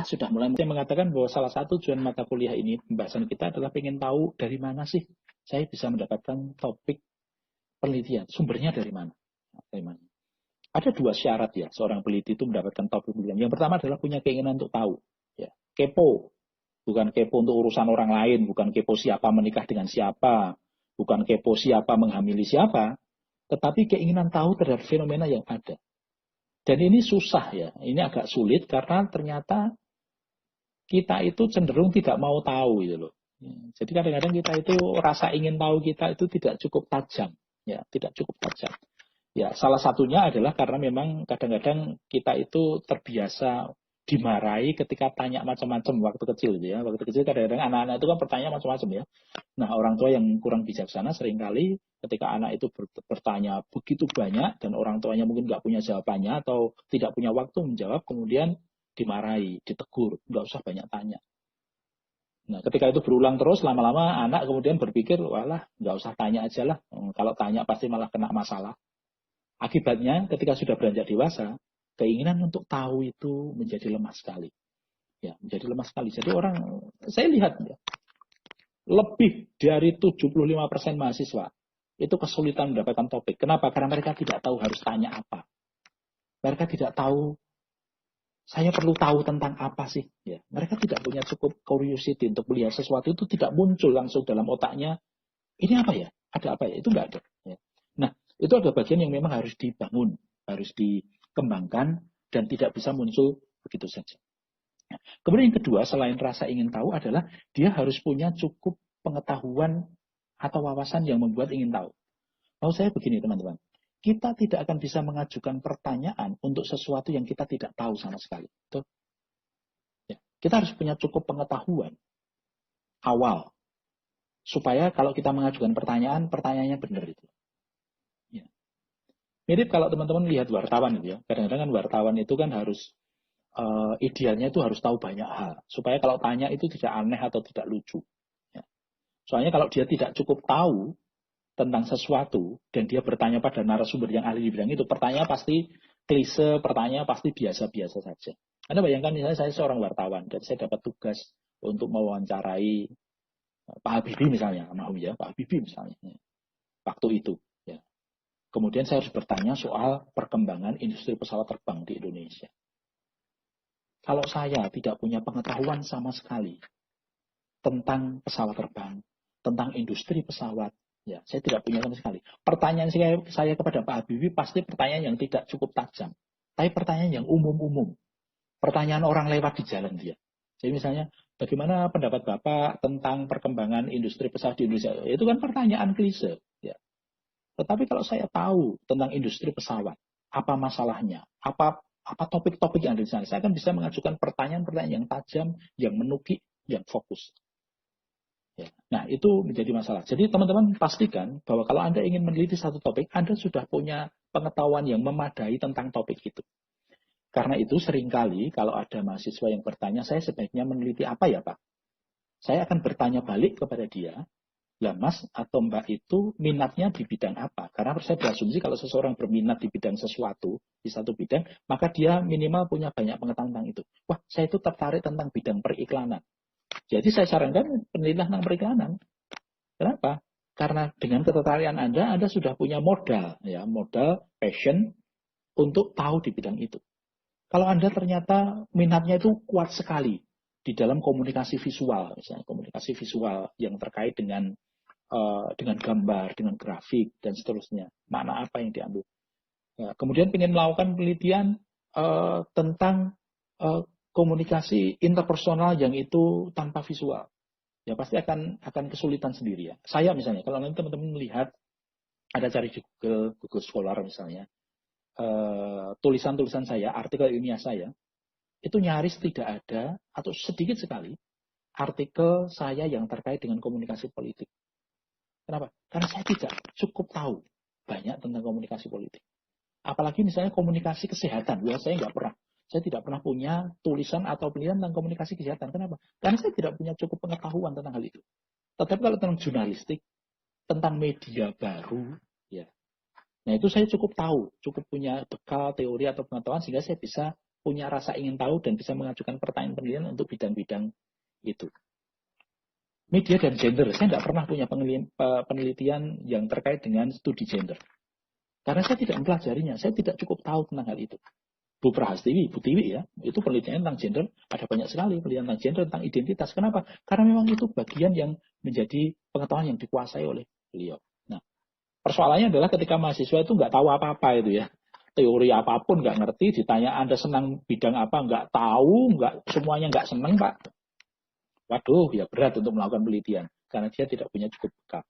sudah mulai mengatakan bahwa salah satu tujuan mata kuliah ini, pembahasan kita adalah pengen tahu dari mana sih saya bisa mendapatkan topik penelitian. Sumbernya dari mana? Dari mana? Ada dua syarat ya, seorang peneliti itu mendapatkan topik penelitian. Yang pertama adalah punya keinginan untuk tahu. Ya. Kepo. Bukan kepo untuk urusan orang lain, bukan kepo siapa menikah dengan siapa, bukan kepo siapa menghamili siapa, tetapi keinginan tahu terhadap fenomena yang ada. Dan ini susah ya, ini agak sulit karena ternyata kita itu cenderung tidak mau tahu gitu loh. Jadi kadang-kadang kita itu rasa ingin tahu kita itu tidak cukup tajam, ya, tidak cukup tajam. Ya, salah satunya adalah karena memang kadang-kadang kita itu terbiasa dimarahi ketika tanya macam-macam waktu kecil gitu ya. Waktu kecil kadang-kadang anak-anak itu kan bertanya macam-macam ya. Nah, orang tua yang kurang bijaksana seringkali ketika anak itu bertanya begitu banyak dan orang tuanya mungkin nggak punya jawabannya atau tidak punya waktu menjawab, kemudian dimarahi, ditegur, nggak usah banyak tanya. Nah, ketika itu berulang terus, lama-lama anak kemudian berpikir, walah, nggak usah tanya aja lah. Kalau tanya pasti malah kena masalah. Akibatnya ketika sudah beranjak dewasa, keinginan untuk tahu itu menjadi lemah sekali. Ya, menjadi lemah sekali. Jadi orang, saya lihat ya, lebih dari 75% mahasiswa itu kesulitan mendapatkan topik. Kenapa? Karena mereka tidak tahu harus tanya apa. Mereka tidak tahu, saya perlu tahu tentang apa sih. Ya, mereka tidak punya cukup curiosity untuk melihat sesuatu itu tidak muncul langsung dalam otaknya. Ini apa ya? Ada apa ya? Itu nggak ada. Ya. Nah, itu ada bagian yang memang harus dibangun, harus dikembangkan, dan tidak bisa muncul begitu saja. Kemudian yang kedua, selain rasa ingin tahu adalah dia harus punya cukup pengetahuan atau wawasan yang membuat ingin tahu. Mau saya begini teman-teman, kita tidak akan bisa mengajukan pertanyaan untuk sesuatu yang kita tidak tahu sama sekali. Betul? Ya. Kita harus punya cukup pengetahuan awal, supaya kalau kita mengajukan pertanyaan, pertanyaannya benar itu. Mirip kalau teman-teman lihat wartawan itu ya. Kadang-kadang kan wartawan itu kan harus idealnya itu harus tahu banyak hal. Supaya kalau tanya itu tidak aneh atau tidak lucu. Ya. Soalnya kalau dia tidak cukup tahu tentang sesuatu dan dia bertanya pada narasumber yang ahli di bidang itu, pertanyaan pasti klise, pertanyaan pasti biasa-biasa saja. Anda bayangkan misalnya saya seorang wartawan dan saya dapat tugas untuk mewawancarai Pak Habibie misalnya, ya, Pak Habibie misalnya. Waktu itu. Kemudian saya harus bertanya soal perkembangan industri pesawat terbang di Indonesia. Kalau saya tidak punya pengetahuan sama sekali tentang pesawat terbang, tentang industri pesawat, ya, saya tidak punya sama sekali. Pertanyaan saya kepada Pak Habibie pasti pertanyaan yang tidak cukup tajam, tapi pertanyaan yang umum-umum. Pertanyaan orang lewat di jalan dia. Jadi misalnya, bagaimana pendapat Bapak tentang perkembangan industri pesawat di Indonesia? Itu kan pertanyaan klise. Ya. Tetapi kalau saya tahu tentang industri pesawat, apa masalahnya, apa topik-topik yang ada di sana, saya akan bisa mengajukan pertanyaan-pertanyaan yang tajam, yang menukik, yang fokus. Ya. Nah, itu menjadi masalah. Jadi teman-teman pastikan bahwa kalau Anda ingin meneliti satu topik, Anda sudah punya pengetahuan yang memadai tentang topik itu. Karena itu seringkali kalau ada mahasiswa yang bertanya, saya sebaiknya meneliti apa ya Pak? Saya akan bertanya balik kepada dia, lah Mas atau Mbak itu minatnya di bidang apa? Karena saya berasumsi kalau seseorang berminat di bidang sesuatu, di satu bidang, maka dia minimal punya banyak pengetahuan tentang itu. Wah, saya itu tertarik tentang bidang periklanan. Jadi saya sarankan penelitian tentang periklanan. Kenapa? Karena dengan ketertarikan Anda sudah punya modal, ya, modal passion untuk tahu di bidang itu. Kalau Anda ternyata minatnya itu kuat sekali di dalam komunikasi visual, misalnya komunikasi visual yang terkait dengan gambar, dengan grafik, dan seterusnya. Makna apa yang diambil. Ya, kemudian ingin melakukan penelitian tentang komunikasi interpersonal yang itu tanpa visual. Ya pasti akan kesulitan sendiri ya. Saya misalnya, kalau nanti teman-teman melihat, ada cari di Google Scholar misalnya, tulisan-tulisan saya, artikel ilmiah saya, itu nyaris tidak ada, atau sedikit sekali, artikel saya yang terkait dengan komunikasi politik. Kenapa? Karena saya tidak cukup tahu banyak tentang komunikasi politik. Apalagi misalnya komunikasi kesehatan. Ya, saya nggak pernah. Saya tidak pernah punya tulisan atau penelitian tentang komunikasi kesehatan. Kenapa? Karena saya tidak punya cukup pengetahuan tentang hal itu. Tetapi kalau tentang jurnalistik, tentang media baru, ya. Nah itu saya cukup tahu, cukup punya bekal teori atau pengetahuan sehingga saya bisa punya rasa ingin tahu dan bisa mengajukan pertanyaan penelitian untuk bidang-bidang itu. Media dan gender, saya tidak pernah punya penelitian yang terkait dengan studi gender. Karena saya tidak mempelajarinya, saya tidak cukup tahu tentang hal itu. Bu Prahastiwi, Bu Tiwi ya, itu penelitian tentang gender, ada banyak sekali penelitian tentang gender, tentang identitas. Kenapa? Karena memang itu bagian yang menjadi pengetahuan yang dikuasai oleh beliau. Nah, persoalannya adalah ketika mahasiswa itu nggak tahu apa-apa itu ya. Teori apapun nggak ngerti, ditanya Anda senang bidang apa, nggak tahu, semuanya nggak senang Pak. Waduh, ya berat untuk melakukan penelitian, karena dia tidak punya cukup bekal.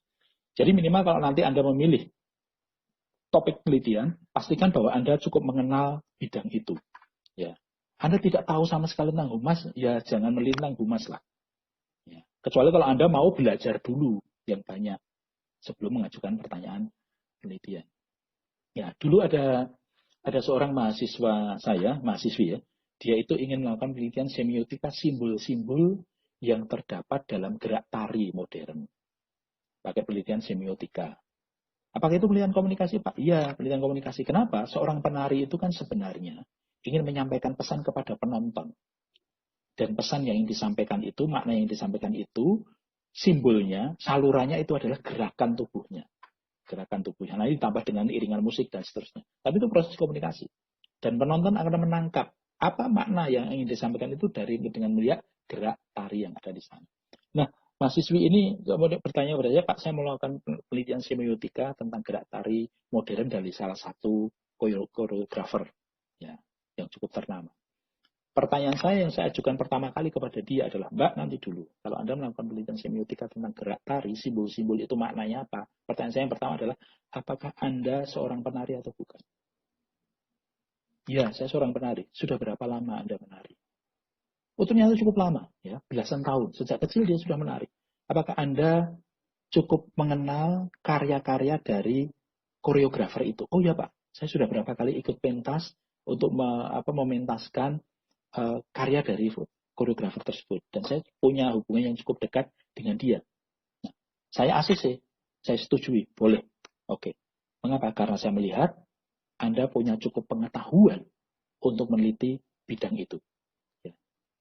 Jadi minimal kalau nanti Anda memilih topik penelitian, pastikan bahwa Anda cukup mengenal bidang itu. Ya. Anda tidak tahu sama sekali tentang humas, ya jangan meneliti tentang humas lah. Ya. Kecuali kalau Anda mau belajar dulu yang banyak sebelum mengajukan pertanyaan penelitian. Ya, dulu ada seorang mahasiswa saya, mahasiswi ya, dia itu ingin melakukan penelitian semiotika simbol-simbol yang terdapat dalam gerak tari modern. Pakai penelitian semiotika. Apakah itu penelitian komunikasi, Pak? Iya, penelitian komunikasi. Kenapa? Seorang penari itu kan sebenarnya ingin menyampaikan pesan kepada penonton. Dan pesan yang disampaikan itu, makna yang disampaikan itu, simbolnya, salurannya itu adalah gerakan tubuhnya. Gerakan tubuhnya. Nah, ini ditambah dengan iringan musik dan seterusnya. Tapi itu proses komunikasi. Dan penonton akan menangkap apa makna yang ingin disampaikan itu dengan melihat gerak tari yang ada di sana. Nah, mahasiswi ini kemudian bertanya kepada saya, Pak, saya melakukan penelitian semiotika tentang gerak tari modern dari salah satu koreografer ya, yang cukup ternama. Pertanyaan saya yang saya ajukan pertama kali kepada dia adalah, Mbak, nanti dulu, kalau Anda melakukan penelitian semiotika tentang gerak tari, simbol-simbol itu maknanya apa? Pertanyaan saya yang pertama adalah, apakah Anda seorang penari atau bukan? Ya, saya seorang penari. Sudah berapa lama Anda menari? Oh, ternyata cukup lama, ya, belasan tahun. Sejak kecil dia sudah menari. Apakah Anda cukup mengenal karya-karya dari koreografer itu? Oh ya Pak, saya sudah berapa kali ikut pentas untuk mementaskan karya dari koreografer tersebut. Dan saya punya hubungan yang cukup dekat dengan dia. Nah, saya ACC, saya setujui, boleh. Oke. Mengapa? Karena saya melihat Anda punya cukup pengetahuan untuk meneliti bidang itu.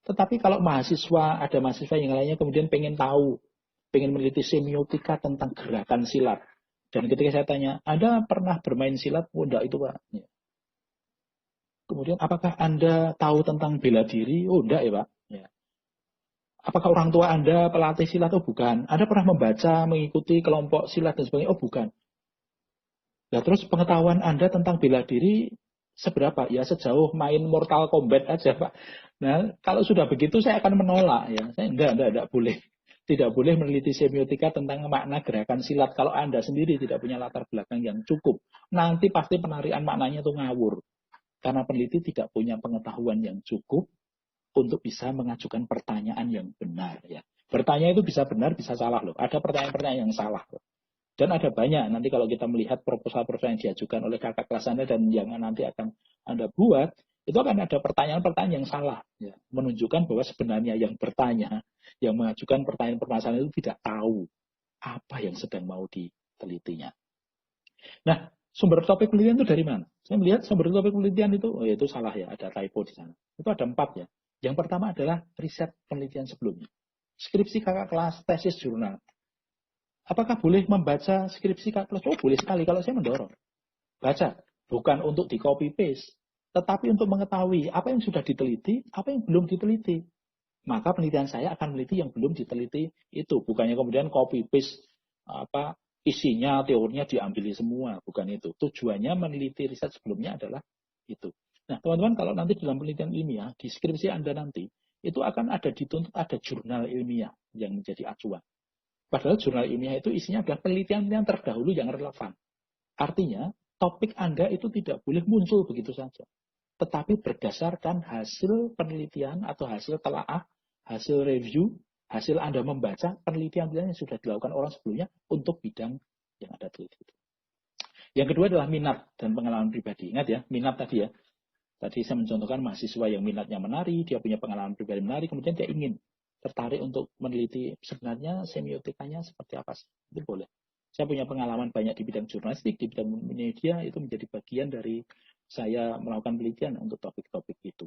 Tetapi kalau ada mahasiswa yang lainnya kemudian pengen tahu, pengen meneliti semiotika tentang gerakan silat. Dan ketika saya tanya, Anda pernah bermain silat? Oh, enggak itu Pak. Ya. Kemudian, apakah Anda tahu tentang bela diri? Oh, enggak ya Pak. Ya. Apakah orang tua Anda pelatih silat? Oh, bukan. Anda pernah membaca, mengikuti kelompok silat dan sebagainya? Oh, bukan. Nah, terus pengetahuan Anda tentang bela diri seberapa? Ya, sejauh main Mortal Kombat aja, Pak. Nah, kalau sudah begitu saya akan menolak ya. Saya enggak boleh. Tidak boleh meneliti semiotika tentang makna gerakan silat kalau Anda sendiri tidak punya latar belakang yang cukup. Nanti pasti penarian maknanya itu ngawur. Karena peneliti tidak punya pengetahuan yang cukup untuk bisa mengajukan pertanyaan yang benar ya. Bertanya itu bisa benar, bisa salah loh. Ada pertanyaan-pertanyaan yang salah loh. Dan ada banyak, nanti kalau kita melihat proposal-proposal yang diajukan oleh kakak kelas Anda dan yang nanti akan Anda buat, itu akan ada pertanyaan-pertanyaan yang salah. Ya. Menunjukkan bahwa sebenarnya yang bertanya, yang mengajukan pertanyaan permasalahan itu tidak tahu apa yang sedang mau ditelitinya. Nah, sumber topik penelitian itu dari mana? Saya melihat sumber topik penelitian itu, oh itu salah ya, ada typo di sana. Itu ada 4 ya. Yang pertama adalah riset penelitian sebelumnya. Skripsi kakak kelas, tesis jurnal. Apakah boleh membaca skripsi kakak kelas? Oh, boleh sekali kalau saya mendorong. Baca, bukan untuk di copy paste, tetapi untuk mengetahui apa yang sudah diteliti, apa yang belum diteliti. Maka penelitian saya akan meneliti yang belum diteliti itu, bukannya kemudian copy paste isinya, teorinya diambil semua, bukan itu. Tujuannya meneliti riset sebelumnya adalah itu. Nah, teman-teman, kalau nanti dalam penelitian ilmiah, di skripsi Anda nanti, itu akan ada dituntut ada jurnal ilmiah yang menjadi acuan. Padahal jurnal ilmiah itu isinya adalah penelitian-penelitian terdahulu yang relevan. Artinya, topik Anda itu tidak boleh muncul begitu saja. Tetapi berdasarkan hasil penelitian atau hasil telaah, hasil review, hasil Anda membaca penelitian-penelitian yang sudah dilakukan orang sebelumnya untuk bidang yang Anda teliti. Yang kedua adalah minat dan pengalaman pribadi. Ingat ya, minat tadi ya. Tadi saya mencontohkan mahasiswa yang minatnya menari, dia punya pengalaman pribadi menari, kemudian dia ingin tertarik untuk meneliti sebenarnya semiotikanya seperti apa sih. Itu boleh. Saya punya pengalaman banyak di bidang jurnalistik, di bidang media, itu menjadi bagian dari saya melakukan penelitian untuk topik-topik itu.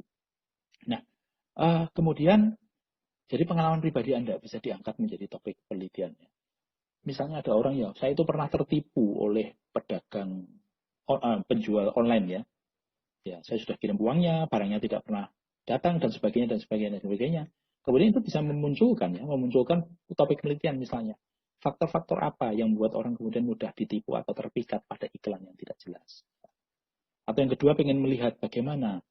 Nah, kemudian jadi pengalaman pribadi Anda bisa diangkat menjadi topik penelitiannya. Misalnya ada orang yang saya itu pernah tertipu oleh pedagang penjual online ya. Ya, saya sudah kirim uangnya, barangnya tidak pernah datang dan sebagainya dan sebagainya dan sebagainya. Kemudian itu bisa memunculkan topik penelitian misalnya. Faktor-faktor apa yang membuat orang kemudian mudah ditipu atau terpikat pada iklan yang tidak jelas. Atau yang kedua pengen melihat bagaimana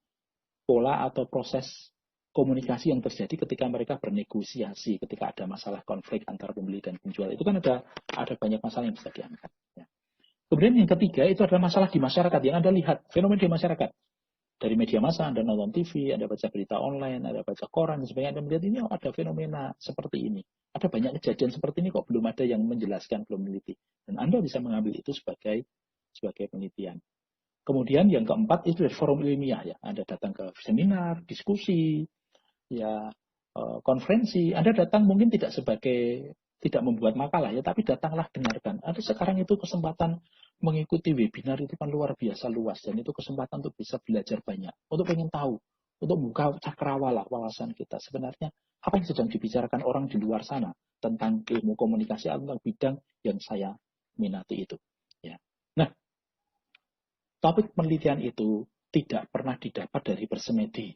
pola atau proses komunikasi yang terjadi ketika mereka bernegosiasi, ketika ada masalah konflik antara pembeli dan penjual. Itu kan ada banyak masalah yang bisa diangkat. Ya. Kemudian yang ketiga itu adalah masalah di masyarakat yang Anda lihat, fenomena di masyarakat. Dari media massa, Anda nonton TV, Anda baca berita online, Anda baca koran, dan sebagainya, Anda melihat ini ada fenomena seperti ini. Ada banyak kejadian seperti ini kok belum ada yang menjelaskan, belum meneliti. Dan Anda bisa mengambil itu sebagai penelitian. Kemudian yang keempat itu dari forum ilmiah ya. Anda datang ke seminar, diskusi, ya konferensi. Anda datang mungkin tidak membuat makalah ya, tapi datanglah dengarkan. Ada sekarang itu kesempatan mengikuti webinar itu kan luar biasa luas dan itu kesempatan untuk bisa belajar banyak, untuk pengen tahu, untuk buka cakrawala wawasan kita. Sebenarnya apa yang sedang dibicarakan orang di luar sana tentang ilmu komunikasi atau tentang bidang yang saya minati itu. Ya. Nah, topik penelitian itu tidak pernah didapat dari bersemedi.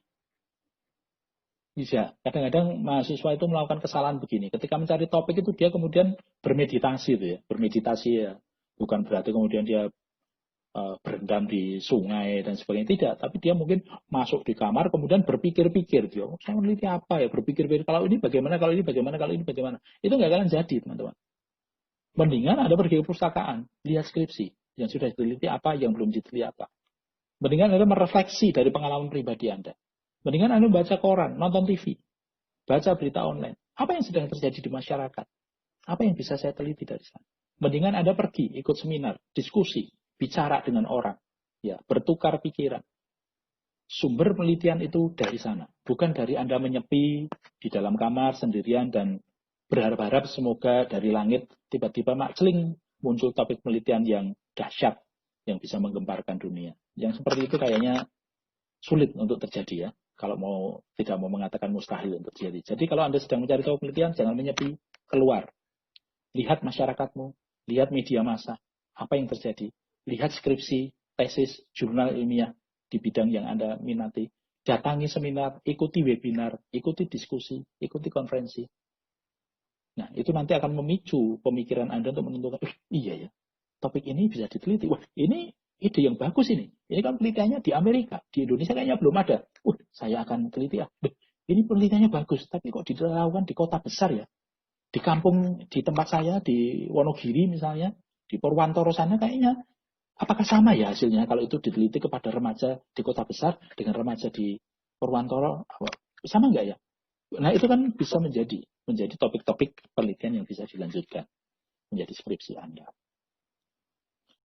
Bisa. Kadang-kadang mahasiswa itu melakukan kesalahan begini. Ketika mencari topik itu dia kemudian bermeditasi itu ya. Bermeditasi ya. Bukan berarti kemudian dia berendam di sungai dan sebagainya. Tidak. Tapi dia mungkin masuk di kamar kemudian berpikir-pikir. Dia, saya meneliti apa ya? Berpikir-pikir. Kalau ini bagaimana, kalau ini bagaimana, kalau ini bagaimana. Itu nggak akan jadi teman-teman. Mendingan Anda pergi ke perpustakaan. Lihat skripsi. Yang sudah diteliti apa, yang belum diteliti apa. Mendingan Anda merefleksi dari pengalaman pribadi Anda. Mendingan Anda baca koran, nonton TV, baca berita online. Apa yang sedang terjadi di masyarakat? Apa yang bisa saya teliti dari sana? Mendingan Anda pergi, ikut seminar, diskusi, bicara dengan orang, ya, bertukar pikiran. Sumber penelitian itu dari sana, bukan dari Anda menyepi di dalam kamar sendirian dan berharap-harap semoga dari langit tiba-tiba makceling muncul topik penelitian yang dahsyat yang bisa menggemparkan dunia. Yang seperti itu kayaknya sulit untuk terjadi ya. Kalau tidak mau mengatakan mustahil untuk terjadi. Jadi kalau Anda sedang mencari tahu penelitian, jangan menyepi, keluar. Lihat masyarakatmu, lihat media massa, apa yang terjadi. Lihat skripsi, tesis, jurnal ilmiah di bidang yang Anda minati. Datangi seminar, ikuti webinar, ikuti diskusi, ikuti konferensi. Nah, itu nanti akan memicu pemikiran Anda untuk menentukan, iya ya, topik ini bisa diteliti. Wah, ini ide yang bagus ini. Ini kan penelitiannya di Amerika. Di Indonesia kayaknya belum ada. Saya akan teliti. Ini penelitiannya bagus, tapi kok dilakukan di kota besar ya? Di kampung, di tempat saya, di Wonogiri misalnya, di Purwantoro sana kayaknya, apakah sama ya hasilnya kalau itu diteliti kepada remaja di kota besar dengan remaja di Purwantoro? Sama nggak ya? Nah, itu kan bisa menjadi topik-topik penelitian yang bisa dilanjutkan menjadi skripsi Anda.